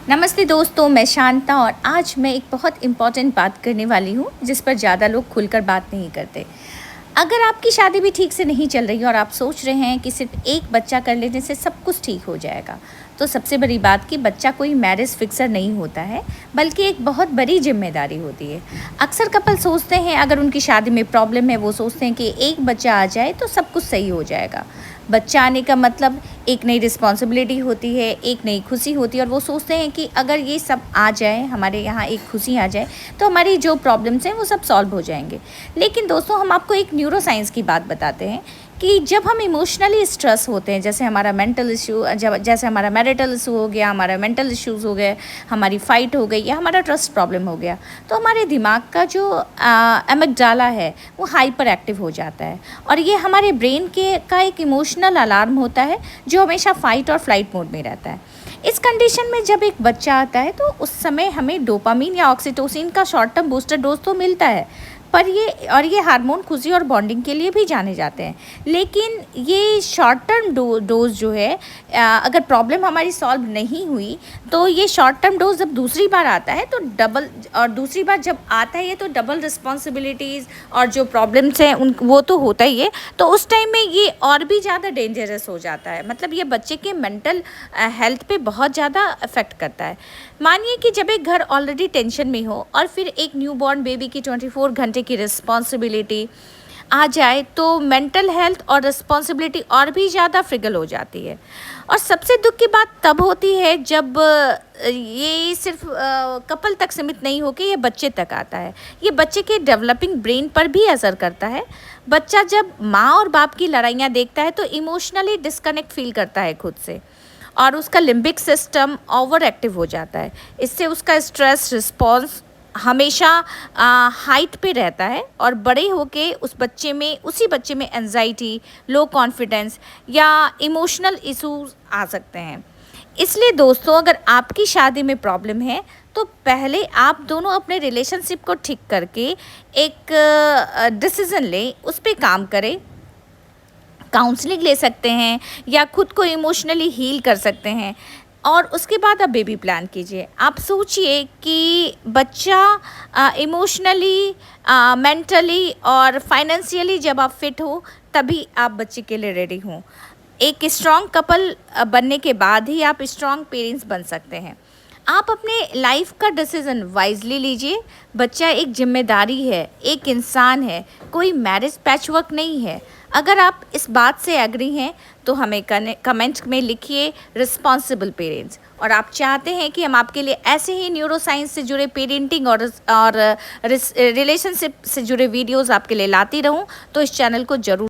नमस्ते दोस्तों, मैं शांता और आज मैं एक बहुत इम्पॉर्टेंट बात करने वाली हूँ जिस पर ज़्यादा लोग खुलकर बात नहीं करते। अगर आपकी शादी भी ठीक से नहीं चल रही और आप सोच रहे हैं कि सिर्फ एक बच्चा कर लेने से सब कुछ ठीक हो जाएगा, तो सबसे बड़ी बात कि बच्चा कोई मैरिज फिक्सर नहीं होता है, बल्कि एक बहुत बड़ी जिम्मेदारी होती है। अक्सर कपल सोचते हैं अगर उनकी शादी में प्रॉब्लम है, वो सोचते हैं कि एक बच्चा आ जाए तो सब कुछ सही हो जाएगा। बच्चा आने का मतलब एक नई रिस्पॉन्सिबिलिटी होती है, एक नई खुशी होती है और वो सोचते हैं कि अगर ये सब आ जाए, हमारे यहाँ एक खुशी आ जाए, तो हमारी जो प्रॉब्लम्स हैं वो सब सॉल्व हो जाएंगे। लेकिन दोस्तों, हम आपको एक न्यूरो साइंस की बात बताते हैं कि जब हम इमोशनली स्ट्रेस होते हैं, जैसे हमारा मेंटल इशू, जैसे हमारा मैरिटल इशू हो गया, हमारा मेंटल इश्यूज़ हो गए, हमारी फ़ाइट हो गई या हमारा ट्रस्ट प्रॉब्लम हो गया, तो हमारे दिमाग का जो एमिगडाला है वो हाइपर एक्टिव हो जाता है और ये हमारे ब्रेन के का एक इमोशनल अलार्म होता है जो हमेशा फ़ाइट और फ्लाइट मोड में रहता है। इस कंडीशन में जब एक बच्चा आता है तो उस समय हमें डोपामीन या ऑक्सीटोसिन का शॉर्ट टर्म बूस्टर डोज तो मिलता है, पर ये हार्मोन खुशी और बॉन्डिंग के लिए भी जाने जाते हैं। लेकिन ये शॉर्ट टर्म डोज जो है, अगर प्रॉब्लम हमारी सॉल्व नहीं हुई तो ये शॉर्ट टर्म डोज जब दूसरी बार आता है तो डबल, और दूसरी बार जब आता है ये तो डबल रिस्पॉन्सिबिलिटीज़ और जो प्रॉब्लम्स हैं उन वो तो होता ही है, तो उस टाइम में ये और भी ज़्यादा डेंजरस हो जाता है। मतलब ये बच्चे के मेंटल हेल्थ पे बहुत ज़्यादा अफेक्ट करता है। मानिए कि जब एक घर ऑलरेडी टेंशन में हो और फिर एक न्यूबॉर्न बेबी की 24 घंटे की रिस्पॉन्सिबिलिटी आ जाए तो मेंटल हेल्थ और रिस्पॉन्सिबिलिटी और भी ज़्यादा फ्रिगल हो जाती है। और सबसे दुख की बात तब होती है जब ये सिर्फ कपल तक सीमित नहीं होकर ये बच्चे तक आता है। ये बच्चे के डेवलपिंग ब्रेन पर भी असर करता है। बच्चा जब माँ और बाप की लड़ाइयाँ देखता है तो इमोशनली डिस्कनेक्ट फील करता है खुद से और उसका लिम्बिक सिस्टम ओवर एक्टिव हो जाता है। इससे उसका स्ट्रेस रिस्पॉन्स हमेशा हाइट पे रहता है और बड़े होके उसी बच्चे में एंजाइटी, लो कॉन्फिडेंस या इमोशनल इश्यूज आ सकते हैं। इसलिए दोस्तों, अगर आपकी शादी में प्रॉब्लम है तो पहले आप दोनों अपने रिलेशनशिप को ठीक करके एक डिसीज़न लें, उस पर काम करें। काउंसलिंग ले सकते हैं या खुद को इमोशनली हील कर सकते हैं और उसके बाद आप बेबी प्लान कीजिए। आप सोचिए कि बच्चा इमोशनली, मेंटली और फाइनेंशियली जब आप फिट हो तभी आप बच्चे के लिए रेडी हों। एक स्ट्रॉन्ग कपल बनने के बाद ही आप स्ट्रॉन्ग पेरेंट्स बन सकते हैं। आप अपने लाइफ का डिसीज़न वाइजली लीजिए। बच्चा एक जिम्मेदारी है, एक इंसान है, कोई मैरिज पैचवर्क नहीं है। अगर आप इस बात से एग्री हैं तो हमें कमेंट में लिखिए रिस्पॉन्सिबल पेरेंट्स। और आप चाहते हैं कि हम आपके लिए ऐसे ही न्यूरो साइंस से जुड़े पेरेंटिंग और रिलेशनशिप से जुड़े वीडियोस आपके लिए लाती रहूं, तो इस चैनल को ज़रूर